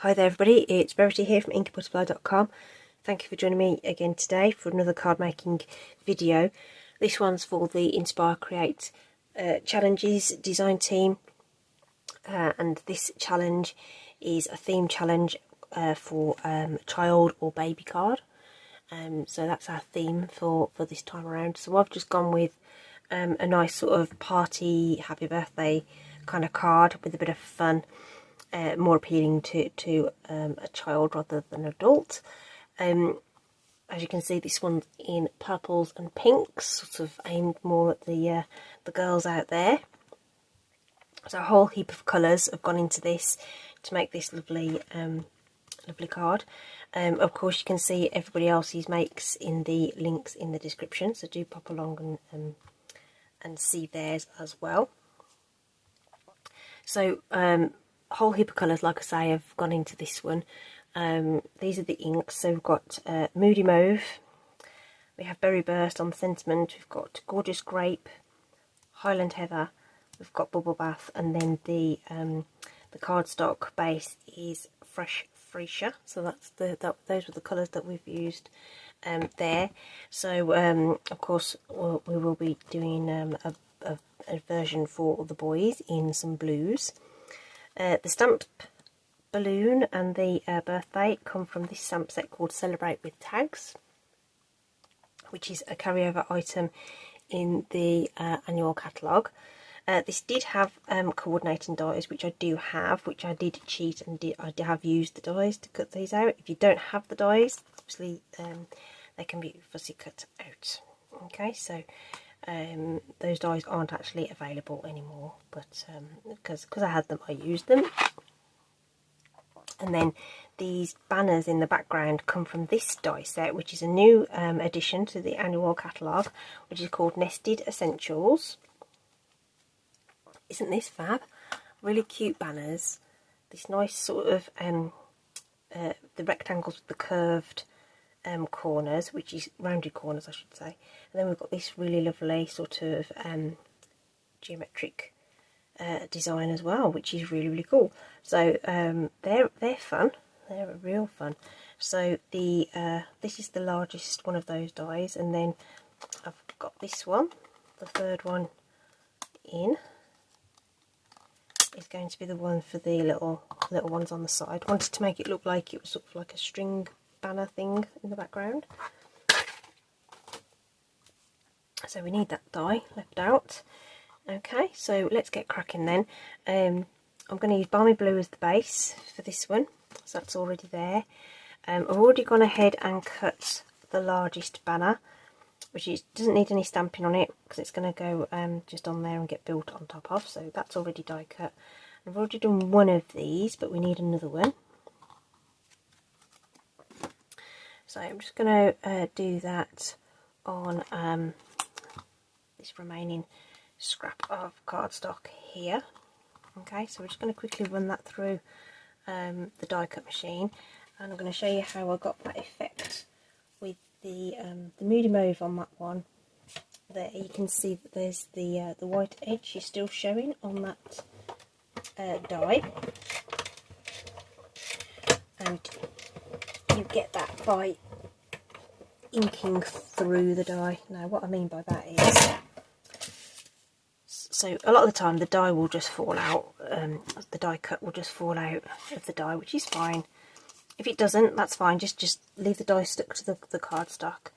Hi there everybody, it's Verity here from inkybutterfly.com. Thank you for joining me again today for another card making video. This one's for the Inspire Create Challenges design team, and this challenge is a theme challenge for child or baby card. So that's our theme for this time around. So I've just gone with a nice sort of party, happy birthday kind of card with a bit of fun. More appealing to a child rather than an adult. As you can see, this one's in purples and pinks, sort of aimed more at the girls out there. So a whole heap of colours have gone into this to make this lovely lovely card. Of course, you can see everybody else's makes in the links in the description, so do pop along and see theirs as well. So whole heap of colours, like I say, have gone into this one. These are the inks. So we've got Moody Mauve, we have Berry Burst on the Sentiment, we've got Gorgeous Grape, Highland Heather, we've got Bubble Bath, and then the cardstock base is Fresh Freesia. So that's those were the colours that we've used there. So of course we will be doing a version for the boys in some blues. The stamp balloon and the birthday come from this stamp set called Celebrate with Tags, which is a carryover item in the annual catalogue. This did have coordinating dies, which I do have, which I did cheat and I have used the dies to cut these out. If you don't have the dies, obviously they can be fussy cut out. Okay, so those dies aren't actually available anymore, but because I had them, I used them. And then these banners in the background come from this die set, which is a new addition to the annual catalogue, which is called Nested Essentials. Isn't this fab? Really cute banners. This nice sort of the rectangles with the curved corners, which is rounded corners I should say, and then we've got this really lovely sort of geometric design as well, which is really cool. So they're fun, they're real fun. So the this is the largest one of those dies, and then I've got this one, the third one in is going to be the one for the little ones on the side. Wanted to make it look like it was sort of like a string banner thing in the background. So we need that die left out. Okay, so let's get cracking then. I'm going to use Balmy Blue as the base for this one, so that's already there. I've already gone ahead and cut the largest banner, which doesn't need any stamping on it because it's going to go just on there and get built on top of, so that's already die cut. I've already done one of these, but we need another one. So I'm just going to do that on this remaining scrap of cardstock here. Okay, so we're just going to quickly run that through the die cut machine, and I'm going to show you how I got that effect with the Moody Mauve on that one. There you can see that there's the white edge is still showing on that die, and you get that by inking through the die. Now what I mean by that is, so a lot of the time the die will just fall out, the die cut will just fall out of the die, which is fine. If it doesn't, that's fine, just leave the die stuck to the cardstock.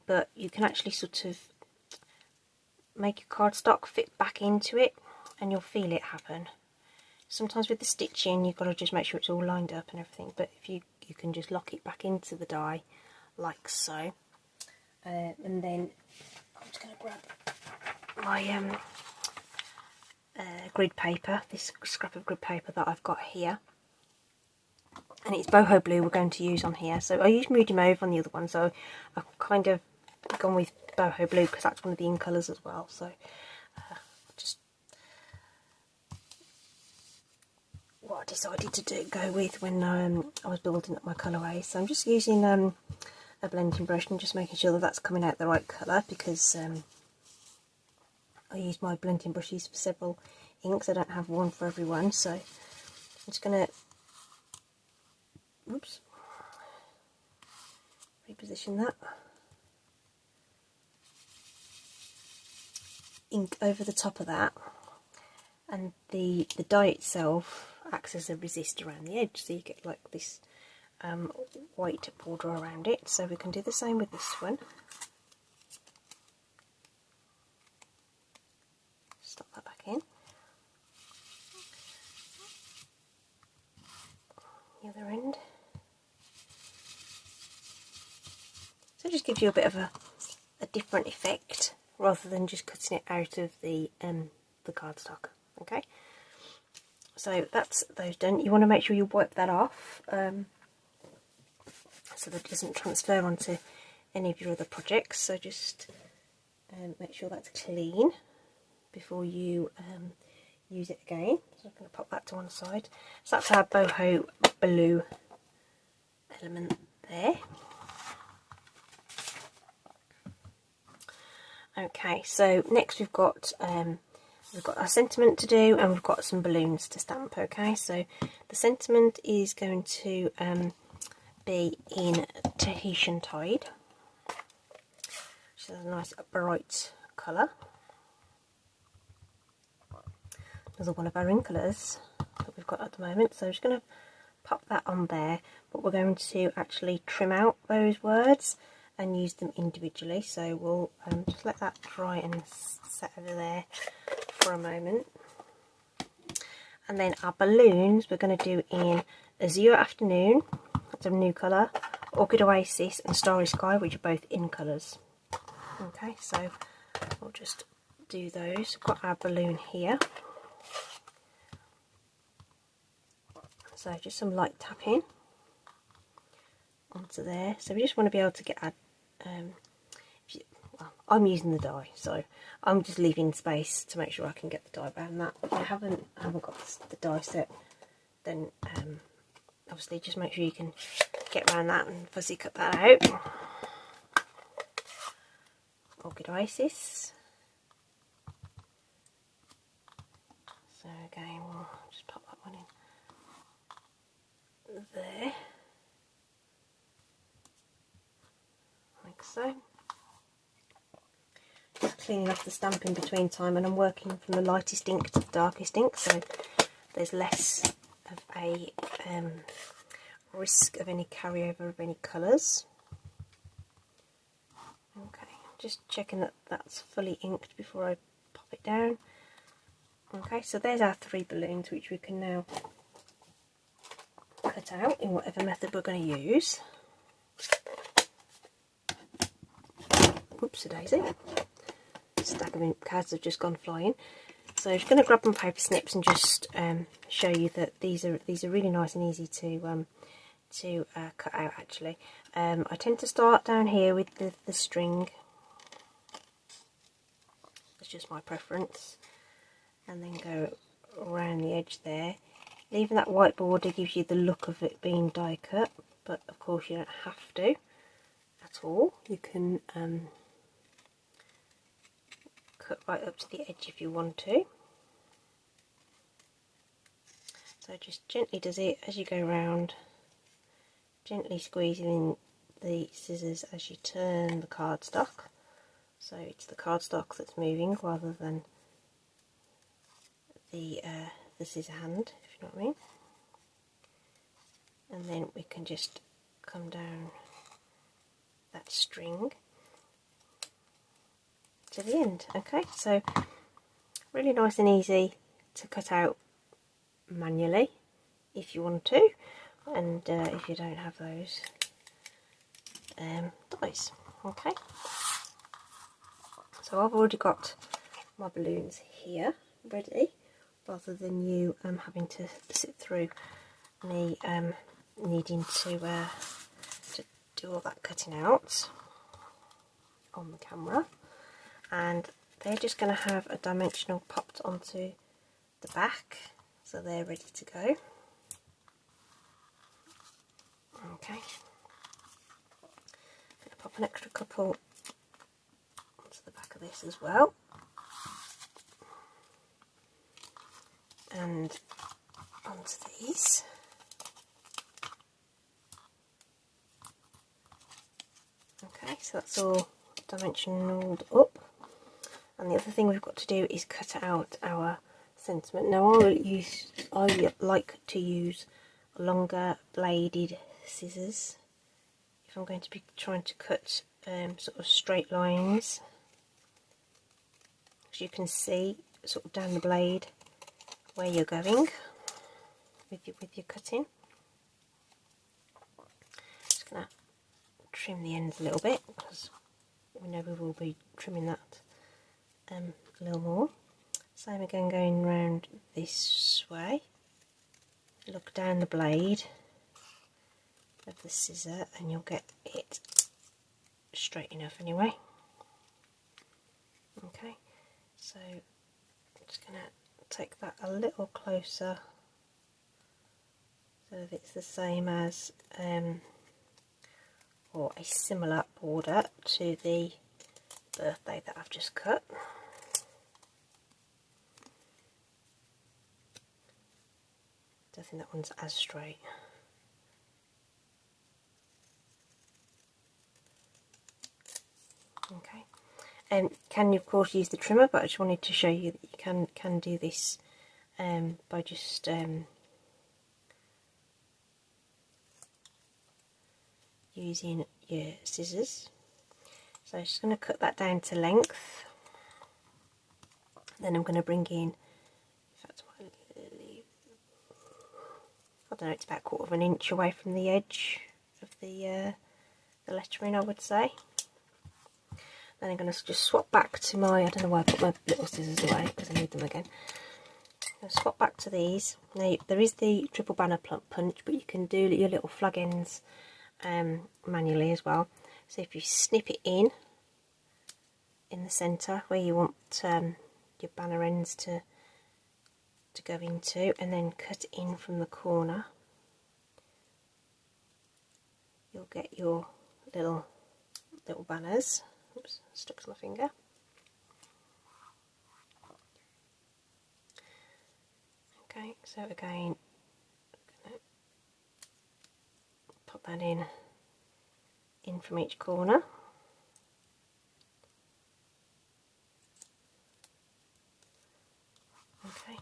But you can actually sort of make your cardstock fit back into it, and you'll feel it happen. Sometimes with the stitching you've got to just make sure it's all lined up and everything, but if you can just lock it back into the die like so. And then I'm just going to grab my grid paper, this scrap of grid paper that I've got here, and it's boho blue we're going to use on here. So I used Moody Mauve on the other one, so I've kind of gone with boho blue because that's one of the in colours as well. So just what I decided to go with when I was building up my colourway. So I'm just using a blending brush and just making sure that that's coming out the right colour, because I use my blending brushes for several inks. I don't have one for every one, so I'm just going to oops, reposition that, ink over the top of that, and the die itself acts as a resist around the edge, so you get like this white border around it. So we can do the same with this one. Stop that back in. The other end. So it just gives you a bit of a different effect rather than just cutting it out of the cardstock. Okay, so that's those done. You want to make sure you wipe that off so that it doesn't transfer onto any of your other projects. So just make sure that's clean before you use it again. So I'm going to pop that to one side. So that's our boho blue element there. Okay, so next we've got our sentiment to do, and we've got some balloons to stamp. Okay, so the sentiment is going to be in Tahitian Tide, which is a nice bright colour. Another one of our in colours that we've got at the moment. So I'm just going to pop that on there, but we're going to actually trim out those words and use them individually. So we'll just let that dry and set over there for a moment. And then our balloons we're going to do in Azure Afternoon, that's a new colour, Orchid Oasis and Starry Sky, which are both in colours. Okay, so we'll just do those. We've got our balloon here. So just some light tapping onto there. So we just want to be able to get our well, I'm using the die, so I'm just leaving space to make sure I can get the die around that. If you haven't got the die set, then obviously just make sure you can get around that and fuzzy cut that out. Orchid Oasis. So again, we'll just pop that one in there, like so. Just cleaning off the stamp in between time, and I'm working from the lightest ink to the darkest ink, so there's less of a risk of any carryover of any colours. Okay, just checking that that's fully inked before I pop it down. Okay, so there's our 3 balloons, which we can now cut out in whatever method we're going to use. Whoops-a-daisy. Stack of cards have just gone flying. So I'm just going to grab some paper snips and just show you that these are really nice and easy to cut out. Actually, I tend to start down here with the string. That's just my preference, and then go around the edge there. Leaving that white border gives you the look of it being die cut, but of course you don't have to at all. You can cut right up to the edge if you want to. So just gently does it as you go round, gently squeezing in the scissors as you turn the cardstock. So it's the cardstock that's moving rather than the scissor hand, if you know what I mean. And then we can just come down that string to the end. Okay, so really nice and easy to cut out manually if you want to, and if you don't have those dies. Okay, so I've already got my balloons here ready, rather than you having to sit through me needing to do all that cutting out on the camera. And they're just going to have a dimensional popped onto the back, so they're ready to go. Okay, I'm going to pop an extra couple onto the back of this as well, and onto these. so that's all dimensioned up. And the other thing we've got to do is cut out our sentiment. Now I like to use longer bladed scissors if I'm going to be trying to cut sort of straight lines. As you can see, sort of down the blade where you're going with your cutting. Just gonna trim the ends a little bit because we know we will be trimming that a little more. Same again, going round this way. Look down the blade of the scissor and you'll get it straight enough anyway. Okay, so I'm just going to take that a little closer so that it's the same as or a similar border to the birthday that I've just cut. I think that one's as straight. Okay, can you of course use the trimmer, but I just wanted to show you that you can do this by just using your scissors. So I'm just going to cut that down to length. Then I'm going to bring in fact, I don't know, it's about 1/4 inch away from the edge of the lettering, I would say. Then I'm going to just swap back to my, I don't know why I put my little scissors away because I need them again. I'm going to swap back to these. Now there is the triple banner punch, but you can do your little flag ends manually as well. So if you snip it in the centre where you want your banner ends to go into, and then cut in from the corner, you'll get your little banners. Oops, stuck to my finger. Okay, so again, I'm going to pop that in from each corner. Okay.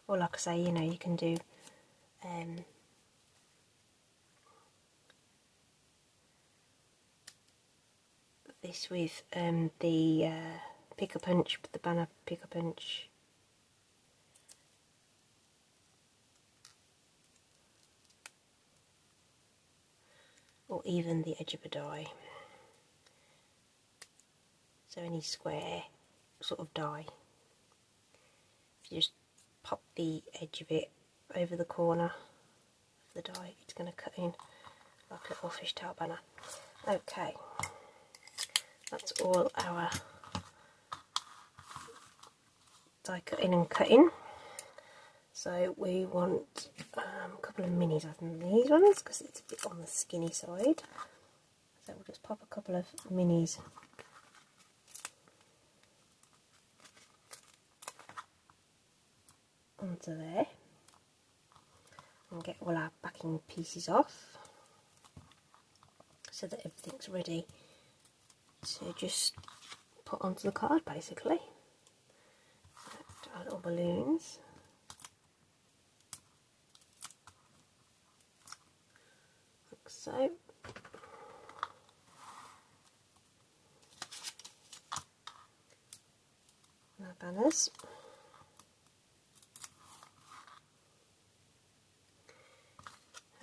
Or like I say, you know, you can do this with the pick a punch, the banner pick a punch. Or even the edge of a die. So any square sort of die. If you just pop the edge of it over the corner of the die, it's going to cut in like a little fishtail banner. Okay, that's all our die cutting and cutting. So we want a couple of minis, I think, these ones, because it's a bit on the skinny side. So we'll just pop a couple of minis onto there and get all our backing pieces off so that everything's ready to just put onto the card, basically. So our little balloons. Like so. And our banners.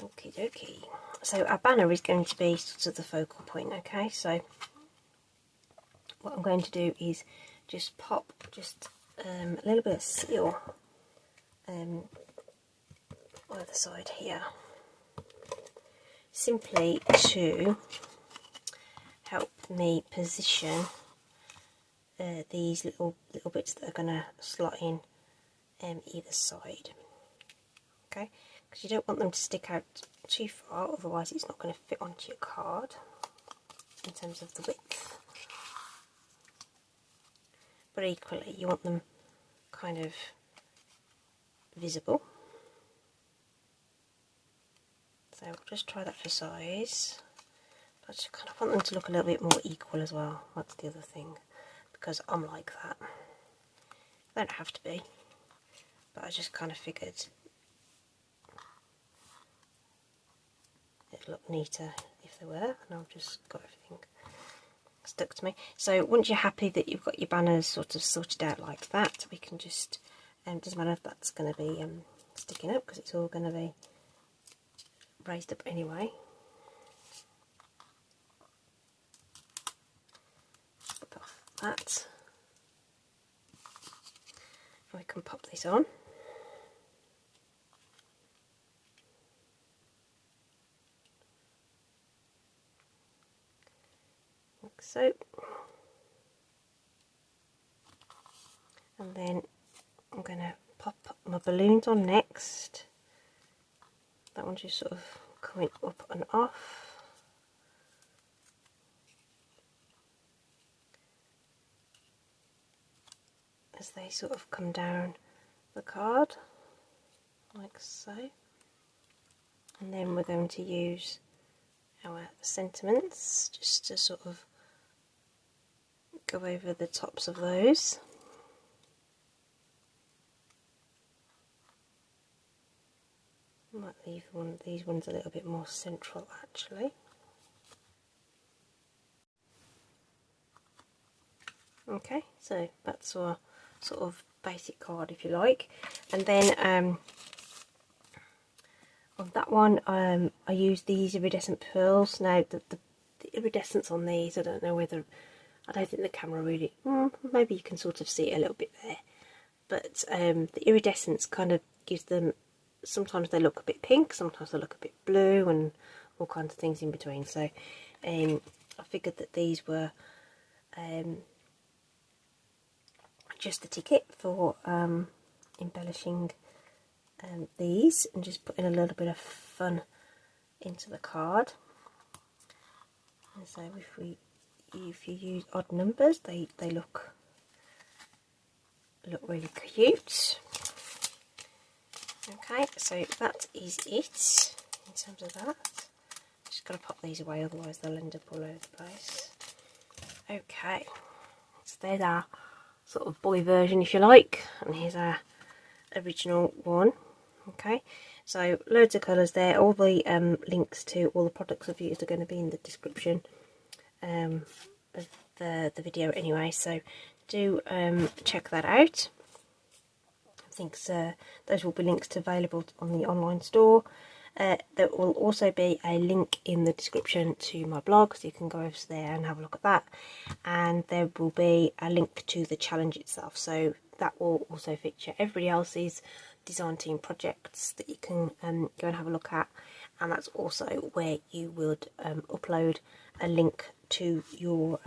Okie dokie. So our banner is going to be sort of the focal point, okay? So what I'm going to do is just pop a little bit of seal either side here, simply to help me position these little bits that are going to slot in either side, okay? Because you don't want them to stick out too far, otherwise it's not going to fit onto your card in terms of the width. But equally you want them kind of visible. So we'll just try that for size. I just kind of want them to look a little bit more equal as well. That's the other thing, because I'm like that. They don't have to be, but I just kind of figured it'd look neater if they were, and I've just got everything stuck to me. So once you're happy that you've got your banners sort of sorted out like that, we can just, doesn't matter if that's going to be sticking up, because it's all going to be raised up anyway. Put off that, and we can pop this on. Like so. And then I'm going to pop my balloons on next. That one's just sort of coming up and off. As they sort of come down the card, like so. And then we're going to use our sentiments just to sort of go over the tops of those. I might leave one of these ones a little bit more central actually. Okay, so that's our sort of basic card if you like. And then on that one I used these iridescent pearls. Now the iridescence on these, I don't know whether, I don't think the camera really, maybe you can sort of see it a little bit there, but the iridescence kind of gives them, sometimes they look a bit pink, sometimes they look a bit blue, and all kinds of things in between. So I figured that these were just the ticket for embellishing these, and just putting a little bit of fun into the card. And so if you use odd numbers, they look really cute. Okay, so that is it in terms of that. Just got to pop these away, otherwise they'll end up all over the place. Okay, so there's our sort of boy version if you like, and here's our original one. Okay, so loads of colours there. All the links to all the products I've used are going to be in the description of the video anyway, so do check that out. I think those will be links to available on the online store. There will also be a link in the description to my blog, so you can go over there and have a look at that. And there will be a link to the challenge itself, so that will also feature everybody else's design team projects that you can go and have a look at. And that's also where you would upload a link to your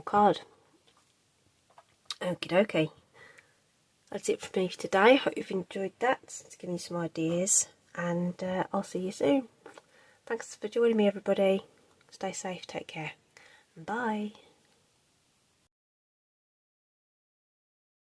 card. Okie dokie. That's it for me today. Hope you've enjoyed that. It's given you some ideas, and I'll see you soon. Thanks for joining me, everybody. Stay safe, take care, and bye.